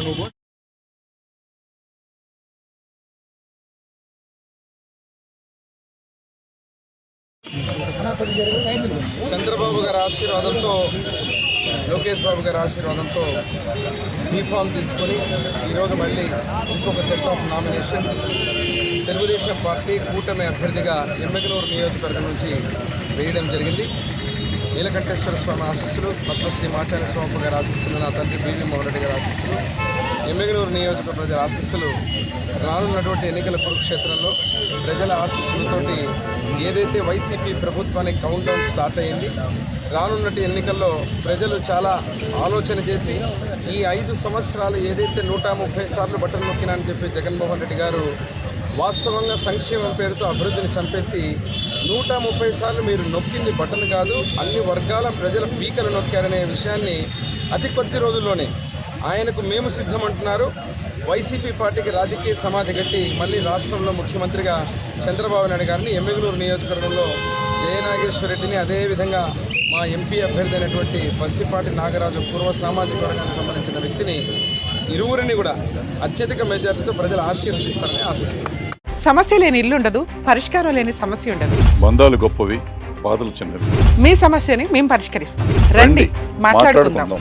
nouveau. Chandrababu గారి ఆశీర్వాదంతో లోకేష్ బాబు గారి ఆశీర్వాదంతో బీఫామ్ తీసుకొని ఈరోజు మళ్ళీ ఇంకొక set of nomination Telugu Desam party కూటమి అభ్యర్థిగా ఎమ్మెగనూరు నియోజకవర్గం నుంచి వేయడం జరిగింది. నీలకంఠేశ్వర స్వామి ఆశీస్సులు, పద్మశ్రీ మాచార్య స్వామి గారి ఆశీస్సులు, నా తండ్రి బీవీ మోహన్ రెడ్డి గారి ఆశీస్సులు, ఎమ్మెగనూరు నియోజకవర్గ ప్రజల ఆశీస్సులు, రానున్నటువంటి ఎన్నికల కురుక్షేత్రంలో ప్రజల ఆశీస్సులతోటి ఏదైతే వైసీపీ ప్రభుత్వానికి కౌంట్ డౌన్ స్టార్ట్ అయ్యింది, రానున్నటి ఎన్నికల్లో ప్రజలు చాలా ఆలోచన చేసి ఈ 5 సంవత్సరాలు ఏదైతే 130 సార్లు బటన్ నొక్కినా అని చెప్పి జగన్మోహన్ రెడ్డి గారు వాస్తవంగా సంక్షేమం పేరుతో అభివృద్ధిని చంపేసి 130 సార్లు మీరు నొక్కింది బటన్ కాదు, అన్ని వర్గాల ప్రజల పీకలు నొక్కారనే విషయాన్ని అతి కొద్ది రోజుల్లోనే ఆయనకు మేము సిద్ధమంటున్నారు. వైసీపీ పార్టీకి రాజకీయ సమాధి కట్టి మళ్ళీ రాష్ట్రంలో ముఖ్యమంత్రిగా చంద్రబాబు నాయుడు గారిని ఎమ్మెగనూరు నియోజకవర్గంలో జయనాగేశ్వర రెడ్డిని, అదేవిధంగా మా ఎంపీ అభ్యర్థి అయినటువంటి బస్తిపాటి నాగరాజు పూర్వ సామాజిక వర్గానికి సంబంధించిన వ్యక్తిని ఇరువురిని కూడా అత్యధిక మెజార్టీతో ప్రజలు ఆశీర్వదిస్తారని ఆశిస్తున్నారు. సమస్య లేని ఇల్లు ఉండదు, పరిష్కారం లేని సమస్య ఉండదు. బంధాలు గొప్పవి, బాధలు చిన్నవి. మీ సమస్యని మేము పరిష్కరిస్తాం. రండి, మాట్లాడుకుందాం.